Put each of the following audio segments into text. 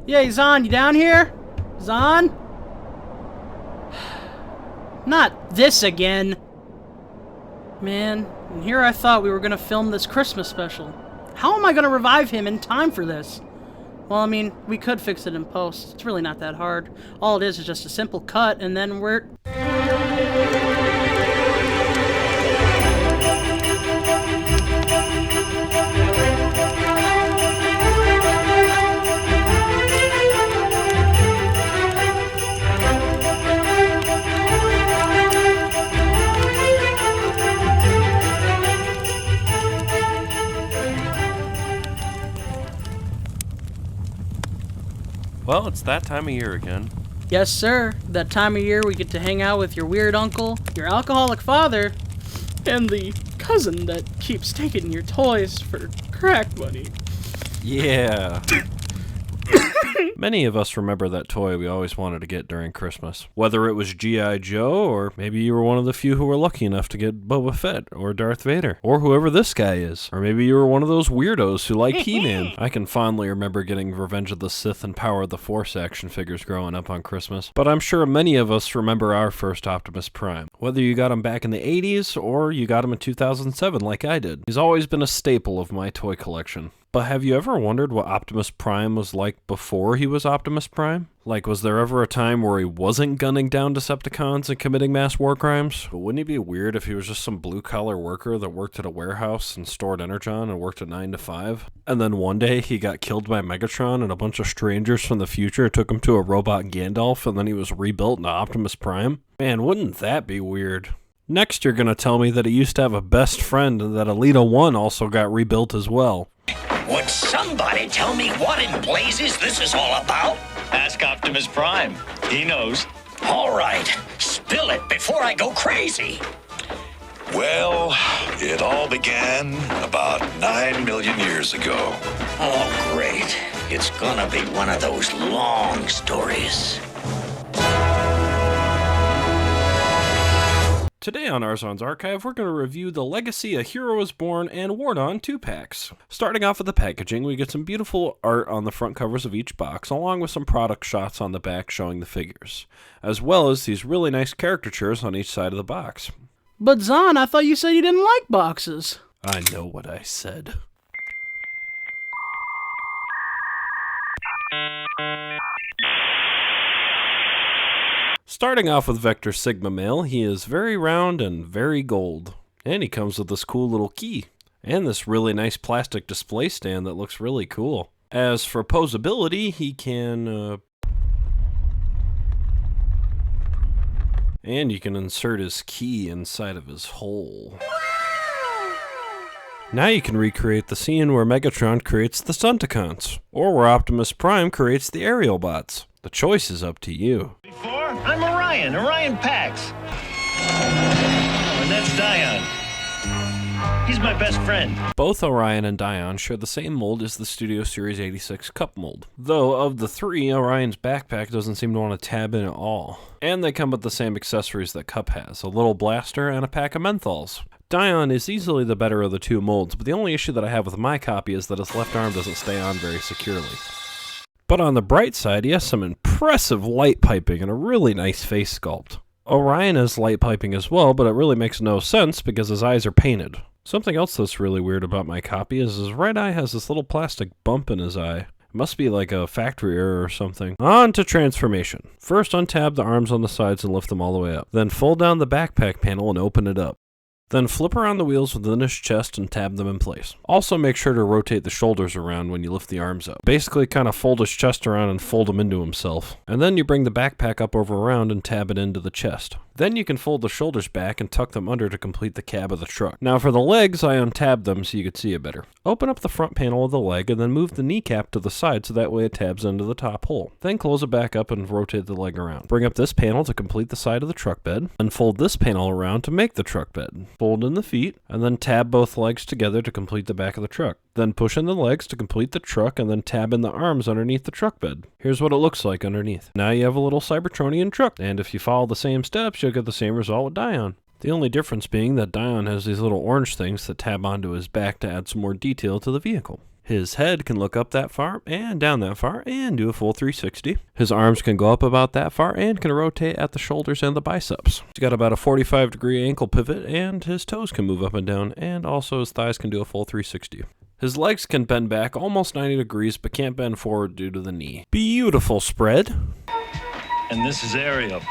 Yeah, Zon, you down here? Zon? Not this again. Man, and here I thought we were gonna film this Christmas special. How am I gonna revive him in time for this? Well, I mean, we could fix it in post. It's really not that hard. All it is just a simple cut, and then we're... Well, it's that time of year again. Yes, sir. That time of year we get to hang out with your weird uncle, your alcoholic father, and the cousin that keeps taking your toys for crack money. Yeah. Many of us remember that toy we always wanted to get during Christmas. Whether it was G.I. Joe, or maybe you were one of the few who were lucky enough to get Boba Fett, or Darth Vader, or whoever this guy is. Or maybe you were one of those weirdos who like He-Man. I can fondly remember getting Revenge of the Sith and Power of the Force action figures growing up on Christmas. But I'm sure many of us remember our first Optimus Prime. Whether you got him back in the 80s, or you got him in 2007 like I did. He's always been a staple of my toy collection. But have you ever wondered what Optimus Prime was like before he was Optimus Prime? Like, was there ever a time where he wasn't gunning down Decepticons and committing mass war crimes? But wouldn't he be weird if he was just some blue-collar worker that worked at a warehouse and stored Energon and worked at 9 to 5? And then one day he got killed by Megatron and a bunch of strangers from the future took him to a robot Gandalf and then he was rebuilt into Optimus Prime? Man, wouldn't that be weird? Next you're gonna tell me that he used to have a best friend and that Elita 1 also got rebuilt as well. Would somebody tell me what in blazes this is all about? Ask Optimus Prime. He knows. All right, spill it before I go crazy. Well, it all began about 9 million years ago. Oh, great. It's gonna be one of those long stories. Today on Arzons Archive, we're going to review the Legacy A Hero Is Born and War On 2-packs. Starting off with the packaging, we get some beautiful art on the front covers of each box, along with some product shots on the back showing the figures, as well as these really nice caricatures on each side of the box. But Zon, I thought you said you didn't like boxes. I know what I said. Starting off with Vector Sigma Male, he is very round and very gold. And he comes with this cool little key. And this really nice plastic display stand that looks really cool. As for posability, he can... And you can insert his key inside of his hole. Now you can recreate the scene where Megatron creates the Stunticons, or where Optimus Prime creates the Ariel bots. The choice is up to you. I'm Orion Pax. Oh, and that's Dion. He's my best friend. Both Orion and Dion share the same mold as the Studio Series 86 cup mold. Though, of the three, Orion's backpack doesn't seem to want to tab in at all. And they come with the same accessories that Cup has, a little blaster and a pack of menthols. Dion is easily the better of the two molds, but the only issue that I have with my copy is that his left arm doesn't stay on very securely. But on the bright side, he has some impressive light piping and a really nice face sculpt. Orion has light piping as well, but it really makes no sense because his eyes are painted. Something else that's really weird about my copy is his right eye has this little plastic bump in his eye. It must be like a factory error or something. On to transformation. First untab the arms on the sides and lift them all the way up. Then fold down the backpack panel and open it up. Then flip around the wheels within his chest and tab them in place. Also make sure to rotate the shoulders around when you lift the arms up. Basically kind of fold his chest around and fold him into himself. And then you bring the backpack up over around and tab it into the chest. Then you can fold the shoulders back and tuck them under to complete the cab of the truck. Now for the legs, I untabbed them so you could see it better. Open up the front panel of the leg and then move the kneecap to the side so that way it tabs into the top hole. Then close it back up and rotate the leg around. Bring up this panel to complete the side of the truck bed, and fold this panel around to make the truck bed. Fold in the feet, and then tab both legs together to complete the back of the truck. Then push in the legs to complete the truck and then tab in the arms underneath the truck bed. Here's what it looks like underneath. Now you have a little Cybertronian truck, and if you follow the same steps, you'll get the same result with Dion. The only difference being that Dion has these little orange things that tab onto his back to add some more detail to the vehicle. His head can look up that far and down that far and do a full 360. His arms can go up about that far and can rotate at the shoulders and the biceps. He's got about a 45-degree ankle pivot, and his toes can move up and down, and also his thighs can do a full 360. His legs can bend back almost 90 degrees but can't bend forward due to the knee. Beautiful spread. And this is Ariel.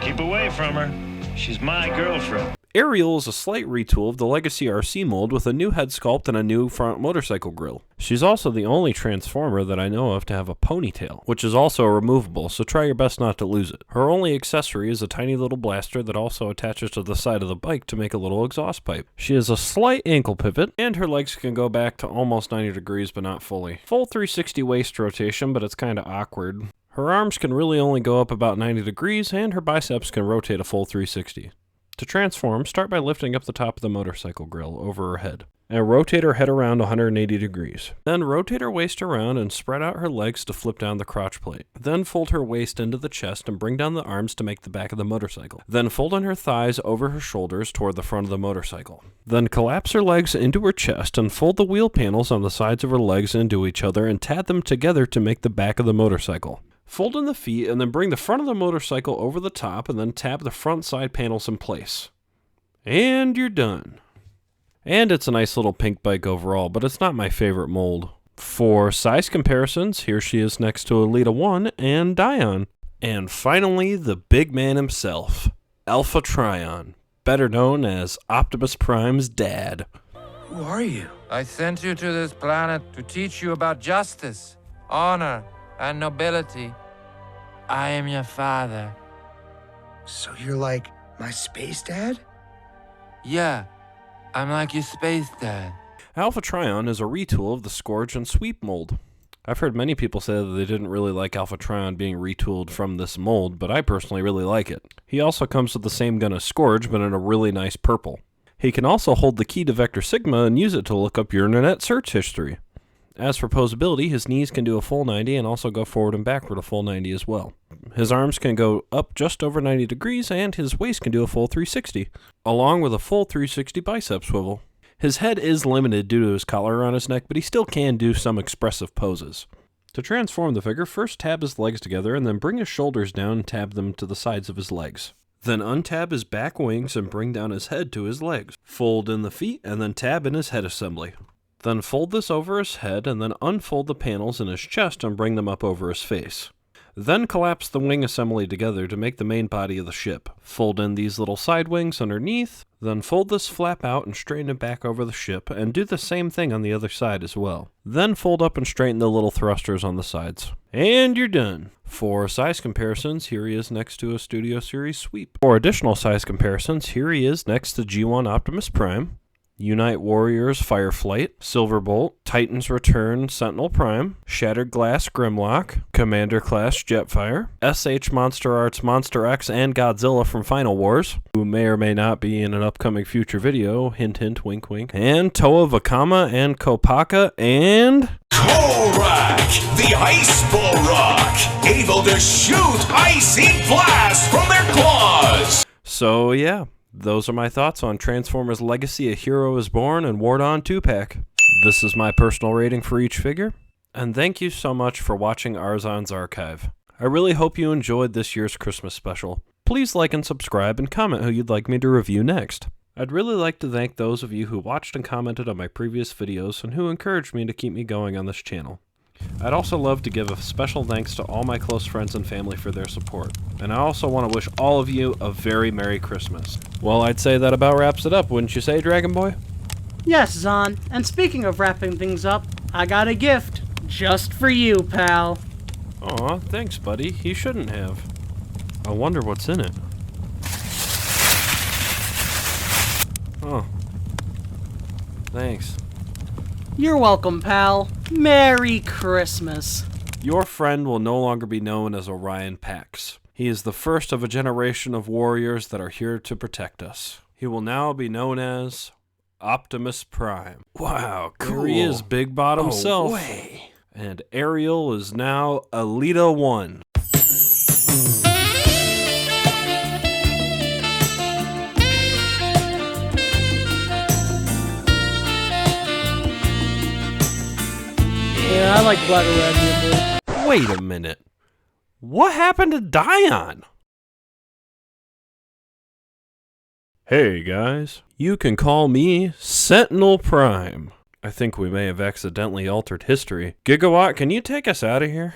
Keep away from her. She's my girlfriend. Ariel is a slight retool of the Legacy RC mold with a new head sculpt and a new front motorcycle grille. She's also the only Transformer that I know of to have a ponytail, which is also removable, so try your best not to lose it. Her only accessory is a tiny little blaster that also attaches to the side of the bike to make a little exhaust pipe. She has a slight ankle pivot, and her legs can go back to almost 90 degrees but not fully. Full 360 waist rotation, but it's kinda awkward. Her arms can really only go up about 90 degrees, and her biceps can rotate a full 360. To transform, start by lifting up the top of the motorcycle grill over her head, and rotate her head around 180 degrees. Then rotate her waist around and spread out her legs to flip down the crotch plate. Then fold her waist into the chest and bring down the arms to make the back of the motorcycle. Then fold in her thighs over her shoulders toward the front of the motorcycle. Then collapse her legs into her chest and fold the wheel panels on the sides of her legs into each other and tab them together to make the back of the motorcycle. Fold in the feet and then bring the front of the motorcycle over the top and then tab the front side panels in place. And you're done. And it's a nice little pink bike overall, but it's not my favorite mold. For size comparisons, here she is next to Alita 1 and Dion. And finally, the big man himself, Alpha Trion, better known as Optimus Prime's dad. Who are you? I sent you to this planet to teach you about justice, honor, and nobility. I am your father. So you're like my space dad? Yeah, I'm like your space dad. Alpha Trion is a retool of the Scourge and Sweep mold. I've heard many people say that they didn't really like Alpha Trion being retooled from this mold, but I personally really like it. He also comes with the same gun as Scourge, but in a really nice purple. He can also hold the key to Vector Sigma and use it to look up your internet search history. As for posability, his knees can do a full 90 and also go forward and backward a full 90 as well. His arms can go up just over 90 degrees, and his waist can do a full 360, along with a full 360 bicep swivel. His head is limited due to his collar around his neck, but he still can do some expressive poses. To transform the figure, first tab his legs together and then bring his shoulders down and tab them to the sides of his legs. Then untab his back wings and bring down his head to his legs. Fold in the feet and then tab in his head assembly. Then fold this over his head and then unfold the panels in his chest and bring them up over his face. Then collapse the wing assembly together to make the main body of the ship. Fold in these little side wings underneath, then fold this flap out and straighten it back over the ship, and do the same thing on the other side as well. Then fold up and straighten the little thrusters on the sides. And you're done. For size comparisons, here he is next to a Studio Series Sweep. For additional size comparisons, here he is next to G1 Optimus Prime, Unite Warriors Fireflight, Silverbolt, Titans Return Sentinel Prime, Shattered Glass Grimlock, Commander Class Jetfire, SH Monster Arts Monster X and Godzilla from Final Wars, who may or may not be in an upcoming future video, hint hint, wink wink, and Toa Vakama and Kopaka and... Korak, the Ice Bull Rock, able to shoot icy blasts from their claws. So yeah. Those are my thoughts on Transformers Legacy: A Hero Is Born and War On 2-pack. This is my personal rating for each figure, and thank you so much for watching Arzons Archive. I really hope you enjoyed this year's Christmas special. Please like and subscribe and comment who you'd like me to review next. I'd really like to thank those of you who watched and commented on my previous videos and who encouraged me to keep me going on this channel. I'd also love to give a special thanks to all my close friends and family for their support. And I also want to wish all of you a very Merry Christmas. Well, I'd say that about wraps it up, wouldn't you say, Dragon Boy? Yes, Zon. And speaking of wrapping things up, I got a gift just for you, pal. Aw, thanks, buddy. You shouldn't have. I wonder what's in it. Oh. Thanks. You're welcome, pal. Merry Christmas. Your friend will no longer be known as Orion Pax. He is the first of a generation of warriors that are here to protect us. He will now be known as Optimus Prime. Wow, cool. Here he is, Big Bot himself. Way. And Ariel is now Alita 1. like black or red. Wait a minute. What happened to Dion? Hey guys, you can call me Sentinel Prime. I think we may have accidentally altered history. Gigawatt, can you take us out of here?